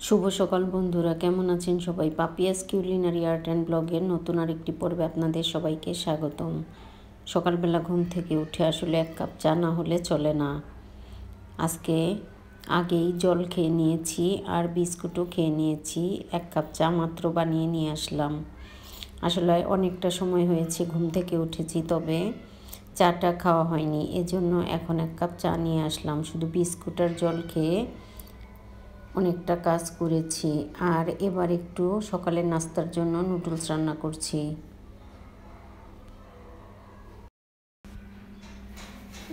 শুভ সকাল বন্ধুরা, কেমন আছেন সবাই? পাপিয়াস কিউলিনারি আর্ট অ্যান্ড ব্লগের নতুন আরেকটি পর্বে আপনাদের সবাইকে স্বাগতম। সকালবেলা ঘুম থেকে উঠে আসলে এক কাপ চা না হলে চলে না। আজকে আগেই জল খেয়ে নিয়েছি আর বিস্কুটও খেয়ে নিয়েছি। এক কাপ চা মাত্র বানিয়ে নিয়ে আসলাম। আসলে অনেকটা সময় হয়েছে ঘুম থেকে উঠেছি, তবে চাটা খাওয়া হয়নি, এজন্য এখন এক কাপ চা নিয়ে আসলাম। শুধু বিস্কুট আর জল খেয়ে অনেকটা কাজ করেছি। আর এবার একটু সকালের নাস্তার জন্য নুডলস রান্না করছি।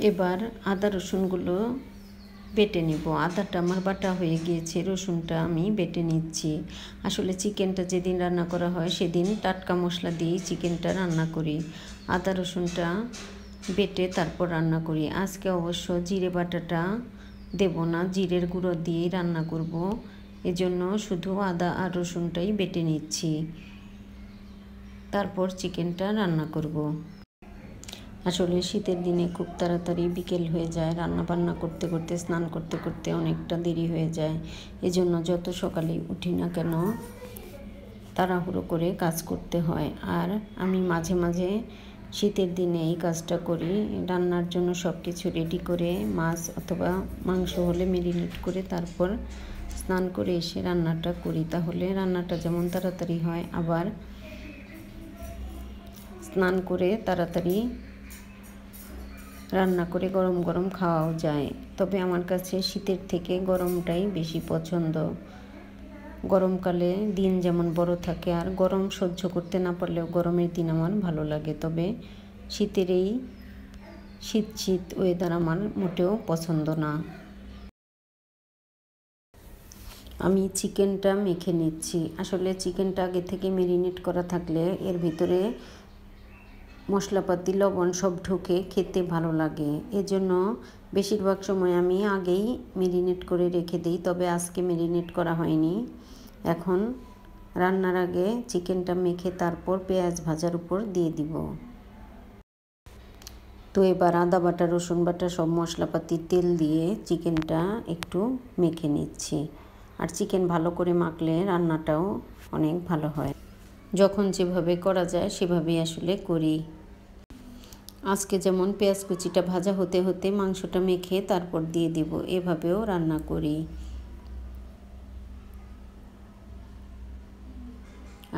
এবার আদা রসুনগুলো বেটে নেব। আদাটা আমার বাটা হয়ে গিয়েছে, রসুনটা আমি বেটে নিচ্ছি। আসলে চিকেনটা যেদিন রান্না করা হয় সেদিন টাটকা মশলা দিয়েই চিকেনটা রান্না করি। আদা রসুনটা বেটে তারপর রান্না করি। আজকে অবশ্য জিরে বাটাটা দেব না, জিরের গুঁড়ো দিয়েই রান্না করব। এজন্য শুধু আদা আর রসুনটাই বেটে নিচ্ছি, তারপর চিকেনটা রান্না করব। আসলে শীতের দিনে খুব তাড়াতাড়ি বিকেল হয়ে যায়, রান্না বান্না করতে করতে স্নান করতে করতে অনেকটা দেরি হয়ে যায়। এজন্য যত সকালে উঠি না কেন তাড়াহুড়ো করে কাজ করতে হয়। আর আমি মাঝে মাঝে শীতের দিনে এই কাজটা করি। রান্নার জন্য সব কিছু রেডি করে মাছ অথবা মাংস হলে ম্যারিনেট করে তারপর স্নান করে এসে রান্নাটা করি। তাহলে রান্নাটা যেমন তাড়াতাড়ি হয়, আবার স্নান করে তাড়াতাড়ি রান্না করে গরম গরম খাওয়াও যায়। তবে আমার কাছে শীতের থেকে গরমটাই বেশি পছন্দ। গরমকালে দিন যেমন বড় থাকে, আর গরম সহ্য করতে না পারলেও গরমের দিন আমার ভালো লাগে। তবে শীতের এই শীত ওয়েদার আমার মোটেও পছন্দ না। আমি চিকেনটা মেখে নিচ্ছি। আসলে চিকেনটা আগে থেকে ম্যারিনেট করা থাকলে এর ভিতরে মশলাপাতি লবণ সব ঢুকে খেতে ভালো লাগে। এজন্য বেশিরভাগ সময় আমি আগেই ম্যারিনেট করে রেখে দিই, তবে আজকে ম্যারিনেট করা হয়নি। এখন রান্নার আগে চিকেনটা মেখে তারপর পেঁয়াজ ভাজার উপর দিয়ে দিব। তো এবার আদা বাটা, রসুন বাটা সব মশলাপাতি তেল দিয়ে চিকেনটা একটু মেখে নিচ্ছি। আর চিকেন ভালো করে মাখলে রান্নাটাও অনেক ভালো হয়। যখন যেভাবে করা যায় সেভাবেই আসলে করি। আজকে যেমন পেঁয়াজ কুচিটা ভাজা হতে হতে মাংসটা মেখে তারপর দিয়ে দিব, এভাবেও রান্না করি।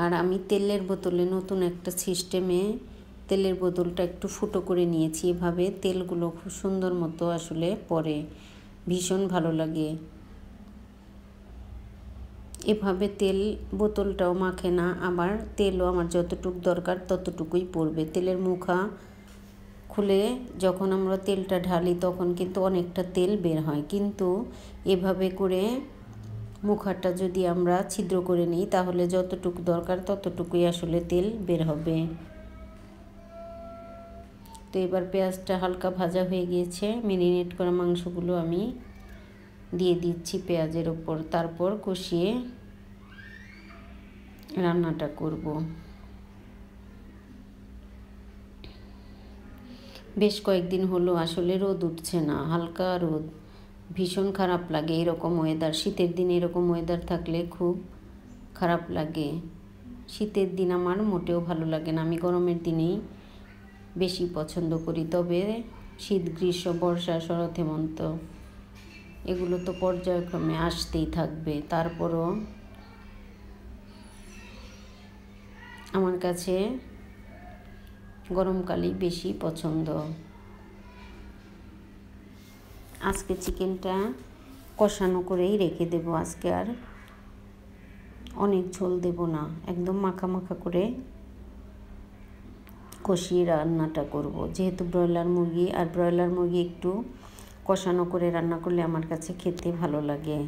আর আমি তেলের বোতলে নতুন একটা সিস্টেমে তেলের বোতলটা একটু ফুটো করে নিয়েছি। এভাবে তেলগুলো খুব সুন্দর মতো আসলে পড়ে, ভীষণ ভালো লাগে। এভাবে তেল বোতলটাও মাখে না, আবার তেলও আমার যতটুকু দরকার ততটুকুই পড়বে। তেলের মুখা খুলে যখন আমরা তেলটা ঢালি তখন কিন্তু অনেকটা তেল বের হয়, কিন্তু এভাবে করে মুখাটা যদি আমরা ছিদ্র করে নিই তাহলে যতটুকু দরকার ততটুকুই আসলে তেল বের হবে। তো এবার পেঁয়াজটা হালকা ভাজা হয়ে গিয়েছে, ম্যারিনেট করা মাংসগুলো আমি দিয়ে দিচ্ছি পেঁয়াজের ওপর, তারপর কষিয়ে রান্নাটা করব। বেশ কয়েকদিন হলো আসলে রোদ উঠছে না, হালকা রোদ, ভীষণ খারাপ লাগে এরকম ওয়েদার। শীতের দিন এরকম ওয়েদার থাকলে খুব খারাপ লাগে। শীতের দিন আমার মোটেও ভালো লাগে না, আমি গরমের দিনেই বেশি পছন্দ করি। তবে শীত, গ্রীষ্ম, বর্ষা, শরৎ, হেমন্ত এগুলো তো পর্যায়ক্রমে আসতেই থাকবে। তারপরও আমার কাছে গরমকালই বেশি পছন্দ। আজকে চিকেনটা কষানো করেই রেখে দেব। আজকে আর অনেক ঝোল দেব না, একদম মাখা মাখা করে কষিয়ে রান্নাটা করব। যেহেতু ব্রয়লার মুরগি, আর ব্রয়লার মুরগি একটু কষানো করে রান্না করলে আমার কাছে খেতে ভালো লাগে।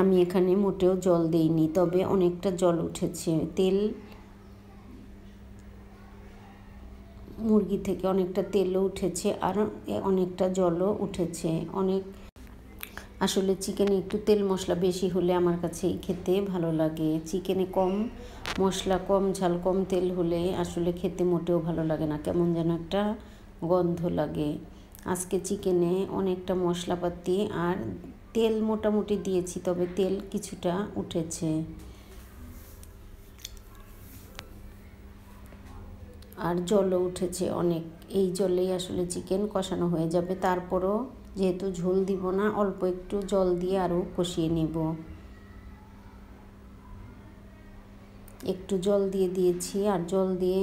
আমি এখানে মোটেও জল দিইনি, তবে অনেকটা জল উঠেছে। তেল মুরগি থেকে অনেকটা তেলও উঠেছে আর অনেকটা জলও উঠেছে। আসলে চিকেনে একটু তেল মশলা বেশি হলে আমার কাছে খেতে ভালো লাগে। চিকেনে কম মশলা, কম ঝাল, কম তেল হলে আসলে খেতে মোটেও ভালো লাগে না, কেমন যেন একটা গন্ধ লাগে। আজকে চিকেনে অনেকটা মশলাপাতি আর তেল মোটামুটি দিয়েছি, তবে তেল কিছুটা উঠেছে। আর জলও উঠেছে অনেক। এই জলেই আসলে চিকেন কষানো হয়ে যাবে। তারপরও যেহেতু ঝোল দিব না, অল্প একটু জল দিয়ে আরও কষিয়ে নেব। একটু জল দিয়ে দিয়েছি, আর জল দিয়ে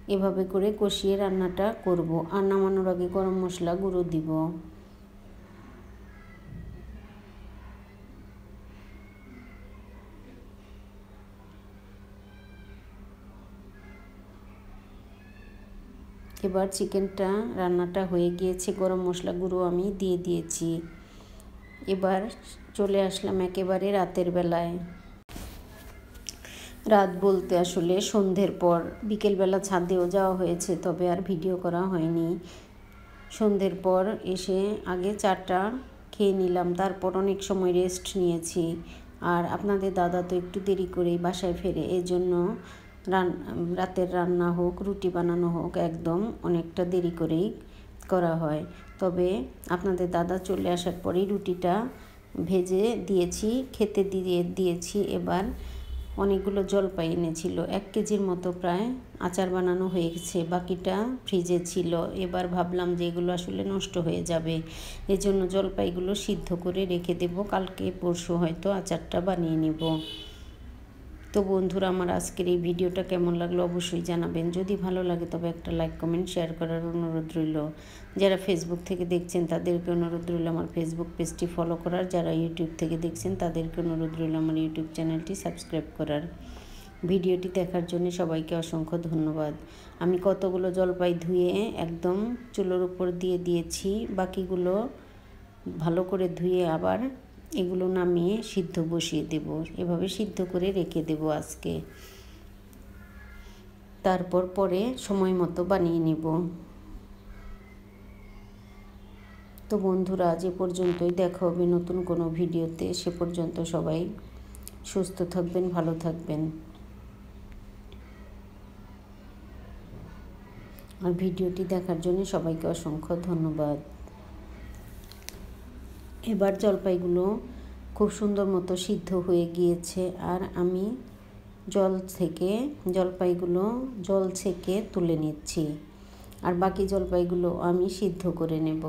এভাবে করে কষিয়ে রান্নাটা করব। আর নামানোর আগে গরম মশলা গুঁড়ো দিব। এবার রান্নাটা হয়ে গিয়েছে, গরম মশলা গুঁড়ো আমি দিয়ে দিয়েছি। এবার চলে আসলাম একেবারে রাতের বেলায়। রাত বলতে আসলে সন্ধ্যের পর। বিকেলবেলা ছাদেও যাওয়া হয়েছে, তবে আর ভিডিও করা হয়নি। সন্ধ্যের পর এসে আগে চাটা খেয়ে নিলাম, তারপর অনেক সময় রেস্ট নিয়েছি। আর আপনাদের দাদা তো একটু দেরি করেই বাসায় ফেরে, এজন্য রাতের রান্না হোক, রুটি বানানো হোক, একদম অনেকটা দেরি করেই করা হয়। তবে আপনাদের দাদা চলে আসার পরেই রুটিটা ভেজে দিয়েছি, খেতে দিয়েছি। এবার অনেকগুলো জলপাই এনেছিল, 1 কেজির মতো প্রায় আচার বানানো হয়ে গেছে, বাকিটা ফ্রিজে ছিল। এবার ভাবলাম যে এগুলো আসলে নষ্ট হয়ে যাবে, এজন্য জলপাইগুলো সিদ্ধ করে রেখে দেব, কালকে পরশু হয়তো আচারটা বানিয়ে নেব। তো বন্ধুরা, আমার আজকের এই ভিডিওটা কেমন লাগলো অবশ্যই জানাবেন। যদি ভালো লাগে তবে একটা লাইক, কমেন্ট, শেয়ার করার অনুরোধ রইল। যারা ফেসবুক থেকে দেখছেন তাদেরকে অনুরোধ রইল আমার ফেসবুক পেজটি ফলো করার। যারা ইউটিউব থেকে দেখছেন তাদেরকে অনুরোধ রইল আমার ইউটিউব চ্যানেলটি সাবস্ক্রাইব করার। ভিডিওটি দেখার জন্য সবাইকে অসংখ্য ধন্যবাদ। আমি কতগুলো জলপাই ধুয়ে একদম চুলোর উপর দিয়ে দিয়েছি, বাকিগুলো ভালো করে ধুয়ে আবার এগুলো নামিয়ে সিদ্ধ বসিয়ে দেব। এভাবে সিদ্ধ করে রেখে দেব আজকে, তারপর পরে সময় মতো বানিয়ে নেব। তো বন্ধুরা, আজ এ পর্যন্তই। দেখা হবে নতুন কোনো ভিডিওতে। সে পর্যন্ত সবাই সুস্থ থাকবেন, ভালো থাকবেন। আর ভিডিওটি দেখার জন্য সবাইকে অসংখ্য ধন্যবাদ। এবার জলপাইগুলো খুব সুন্দর মতো সিদ্ধ হয়ে গিয়েছে, আর আমি জলপাইগুলো জল ছেঁকে তুলে নিচ্ছি, আর বাকি জলপাইগুলো আমি সিদ্ধ করে নেব।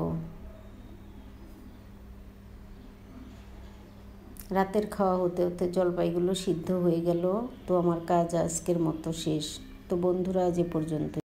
রাতের খাওয়া হতে হতে জলপাইগুলো সিদ্ধ হয়ে গেল। তো আমার কাজ আজকের মতো শেষ। তো বন্ধুরা, আজ এ পর্যন্ত।